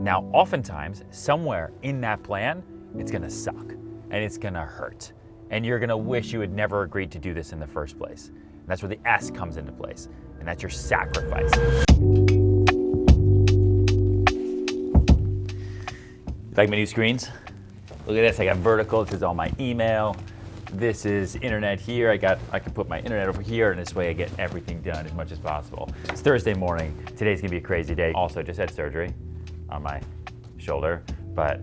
Now, oftentimes, somewhere in that plan, it's gonna suck and it's gonna hurt. And you're gonna wish you had never agreed to do this in the first place. And that's where the S comes into place, and that's your sacrifice. Like my new screens? Look at this, I got vertical, this is all my email. This is internet here. I can put my internet over here, and this way I get everything done as much as possible. It's Thursday morning. Today's gonna be a crazy day. Also, just had surgery on my shoulder, but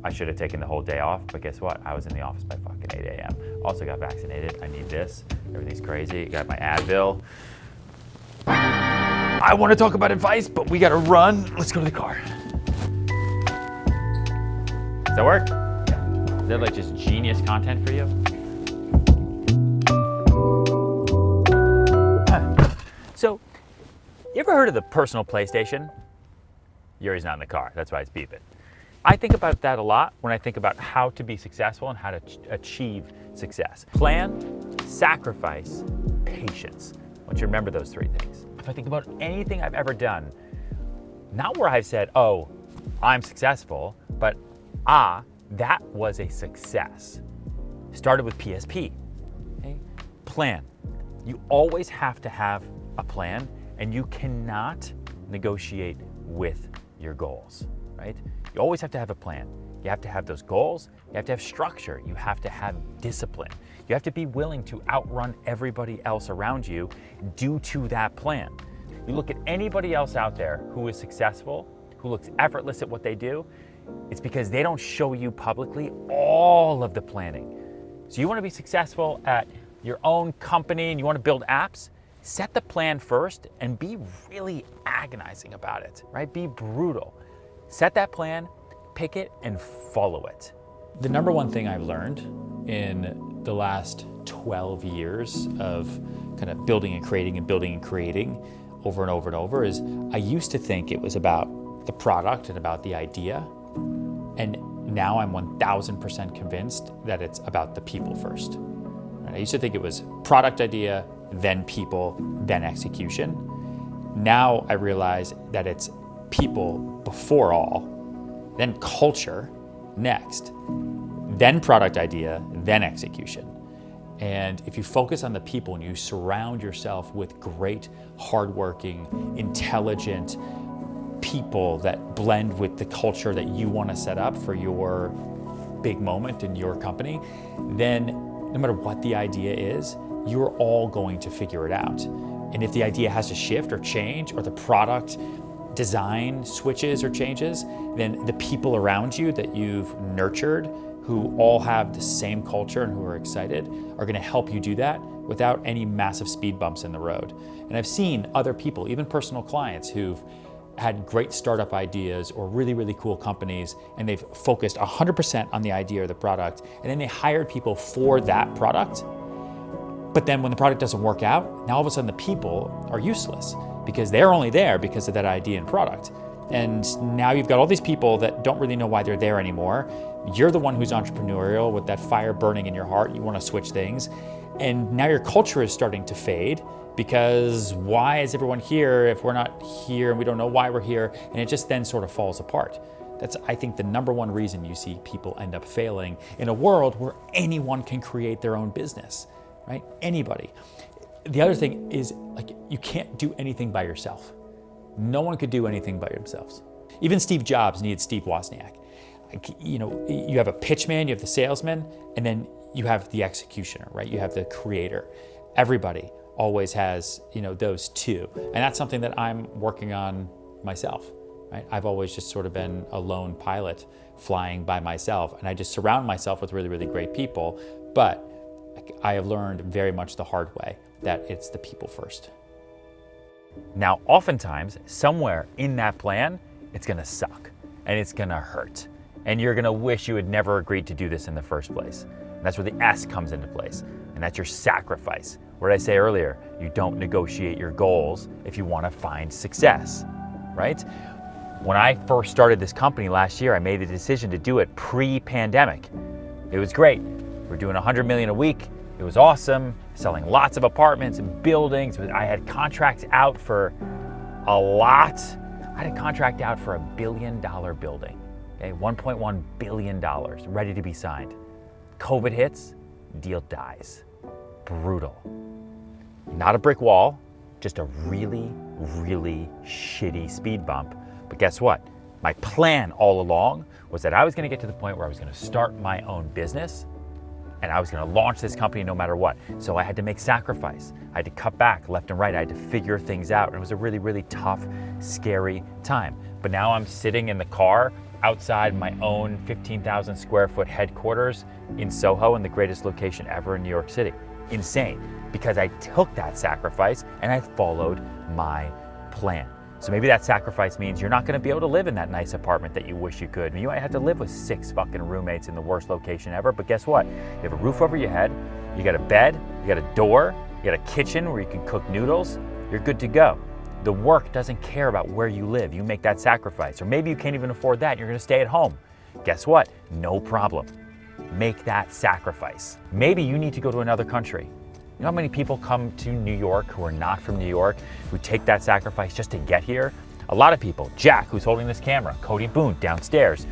I should have taken the whole day off, but guess what? I was in the office by fucking 8 a.m. Also got vaccinated. I need this. Everything's crazy. Got my Advil. I want to talk about advice, but we gotta run. Let's go to the car. Does that work? Yeah. Is that like just genius content for you? So, you ever heard of the personal PlayStation? Yuri's not in the car, that's why it's beeping. I think about that a lot when I think about how to be successful and how to achieve success. Plan, sacrifice, patience. I want you to remember those three things. If I think about anything I've ever done, not where I've said, oh, I'm successful, but that was a success. Started with PSP. Okay? Plan. You always have to have a plan, and you cannot negotiate with your goals, right? You always have to have a plan. You have to have those goals. You have to have structure. You have to have discipline. You have to be willing to outrun everybody else around you due to that plan. You look at anybody else out there who is successful, who looks effortless at what they do, it's because they don't show you publicly all of the planning. So you want to be successful at your own company and you want to build apps, set the plan first and be really agonizing about it, right? Be brutal. Set that plan, pick it, and follow it. The number one thing I've learned in the last 12 years of kind of building and creating over and over and over is I used to think it was about the product and about the idea. And now I'm 1000% convinced that it's about the people first. I used to think it was product idea, then people, then execution. Now I realize that it's people before all, then culture next, then product idea, then execution. And if you focus on the people and you surround yourself with great, hardworking, intelligent people that blend with the culture that you want to set up for your big moment in your company, then no matter what the idea is, you're all going to figure it out. And if the idea has to shift or change, or the product design switches or changes, then the people around you that you've nurtured, who all have the same culture and who are excited, are gonna help you do that without any massive speed bumps in the road. And I've seen other people, even personal clients, who've had great startup ideas or really, really cool companies, and they've focused 100% on the idea or the product, and then they hired people for that product. But then when the product doesn't work out, now all of a sudden the people are useless because they're only there because of that idea and product. And now you've got all these people that don't really know why they're there anymore. You're the one who's entrepreneurial with that fire burning in your heart. You want to switch things. And now your culture is starting to fade because why is everyone here if we're not here and we don't know why we're here? And it just then sort of falls apart. That's, I think, the number one reason you see people end up failing in a world where anyone can create their own business, right? Anybody. The other thing is, like, you can't do anything by yourself. No one could do anything by themselves. Even Steve Jobs needed Steve Wozniak. You have a pitchman, you have the salesman, and then you have the executioner, right? You have the creator. Everybody always has, those two. And that's something that I'm working on myself, right? I've always just sort of been a lone pilot flying by myself, and I just surround myself with really, really great people. But I have learned very much the hard way that it's the people first. Now, oftentimes, somewhere in that plan, it's gonna suck and it's gonna hurt. And you're gonna wish you had never agreed to do this in the first place. And that's where the S comes into place, and that's your sacrifice. What did I say earlier? You don't negotiate your goals if you wanna find success, right? When I first started this company last year, I made the decision to do it pre-pandemic. It was great. We're doing 100 million a week. It was awesome, selling lots of apartments and buildings. I had contracts out for a lot. I had a contract out for $1 billion building, okay, $1.1 billion, ready to be signed. COVID hits, deal dies. Brutal. Not a brick wall, just a really, really shitty speed bump. But guess what? My plan all along was that I was going to get to the point where I was going to start my own business and I was going to launch this company no matter what. So I had to make sacrifice. I had to cut back left and right. I had to figure things out. And it was a really, really tough, scary time. But now I'm sitting in the car outside my own 15,000 square foot headquarters in Soho, in the greatest location ever in New York City. Insane, because I took that sacrifice and I followed my plan. So maybe that sacrifice means you're not going to be able to live in that nice apartment that you wish you could. You might have to live with 6 fucking roommates in the worst location ever, but guess what? You have a roof over your head, you got a bed, you got a door, you got a kitchen where you can cook noodles, you're good to go. The work doesn't care about where you live. You make that sacrifice. Or maybe you can't even afford that, you're going to stay at home. Guess what? No problem. Make that sacrifice. Maybe you need to go to another country. You know how many people come to New York who are not from New York, who take that sacrifice just to get here? A lot of people. Jack, who's holding this camera, Cody Boone downstairs.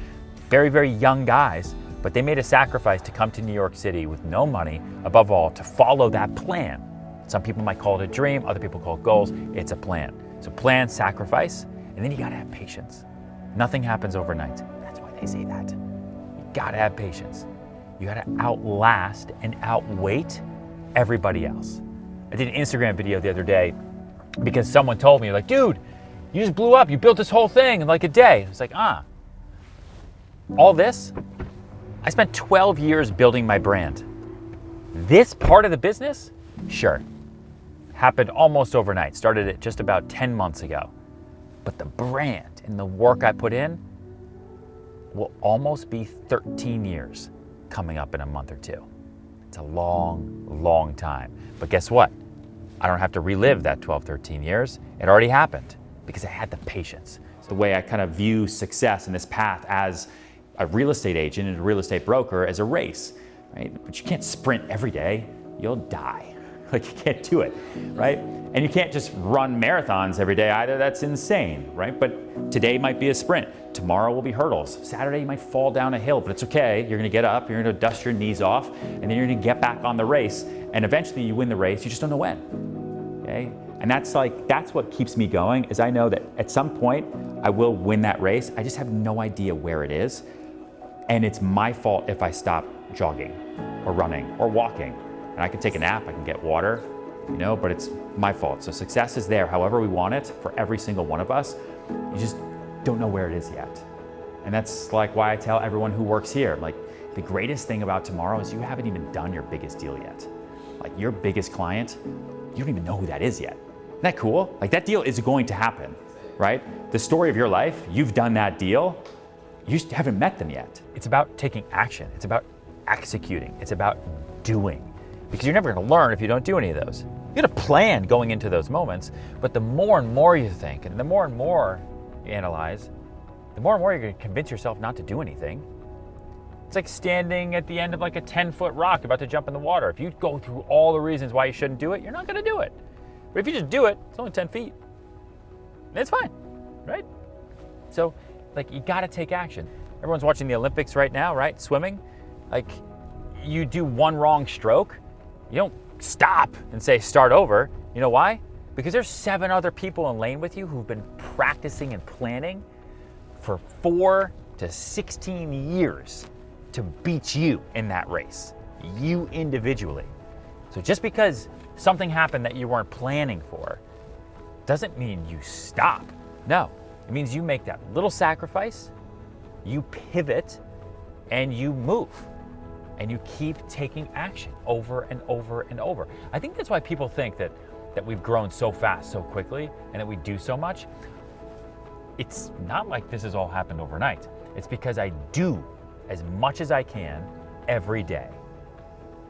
Very, very young guys, but they made a sacrifice to come to New York City with no money, above all, to follow that plan. Some people might call it a dream, other people call it goals. It's a plan. So plan, sacrifice, and then you gotta have patience. Nothing happens overnight. That's why they say that. You gotta have patience. You gotta outlast and outwait everybody else. I did an Instagram video the other day because someone told me, like, dude, you just blew up. You built this whole thing in like a day. It's like, all this, I spent 12 years building my brand. This part of the business, sure, happened almost overnight. Started it just about 10 months ago. But the brand and the work I put in will almost be 13 years coming up in a month or two. It's a long, long time. But guess what? I don't have to relive that 12, 13 years. It already happened because I had the patience. It's the way I kind of view success in this path as a real estate agent and a real estate broker as a race, right? But you can't sprint every day. You'll die. Like, you can't do it, right? And you can't just run marathons every day either. That's insane, right? But today might be a sprint. Tomorrow will be hurdles. Saturday you might fall down a hill, but it's okay. You're gonna get up, you're gonna dust your knees off, and then you're gonna get back on the race. And eventually you win the race, you just don't know when, okay? And that's what keeps me going, is I know that at some point I will win that race. I just have no idea where it is. And it's my fault if I stop jogging or running or walking. And I can take a nap, I can get water, but it's my fault. So success is there however we want it for every single one of us. You just don't know where it is yet. And that's like why I tell everyone who works here, like, the greatest thing about tomorrow is you haven't even done your biggest deal yet. Like, your biggest client, you don't even know who that is yet. Isn't that cool? Like, that deal is going to happen, right? The story of your life, you've done that deal, you just haven't met them yet. It's about taking action. It's about executing. It's about doing. Because you're never gonna learn if you don't do any of those. You got a plan going into those moments, but the more and more you think, and the more and more you analyze, the more and more you're gonna convince yourself not to do anything. It's like standing at the end of like a 10-foot rock about to jump in the water. If you go through all the reasons why you shouldn't do it, you're not gonna do it. But if you just do it, it's only 10 feet. And it's fine, right? So, like, you gotta take action. Everyone's watching the Olympics right now, right? Swimming. Like, you do one wrong stroke, you don't stop and say start over. You know why? Because there's 7 other people in lane with you who've been practicing and planning for 4 to 16 years to beat you in that race, you individually. So just because something happened that you weren't planning for doesn't mean you stop. No, it means you make that little sacrifice, you pivot, and you move. And you keep taking action over and over and over. I think that's why people think that we've grown so fast, so quickly, and that we do so much. It's not like this has all happened overnight. It's because I do as much as I can every day.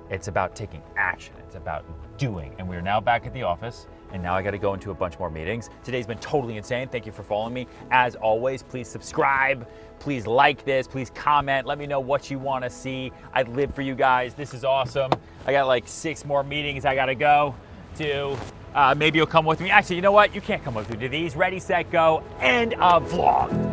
It's about taking action. It's about doing. And we're now back at the office, and now I got to go into a bunch more meetings. Today's been totally insane. Thank you for following me. As always, please subscribe. Please like this. Please comment. Let me know what you want to see. I live for you guys. This is awesome. I got like 6 more meetings I got to go to. Maybe you'll come with me. Actually, you know what? You can't come with me to these. Ready, set, go. End of vlog.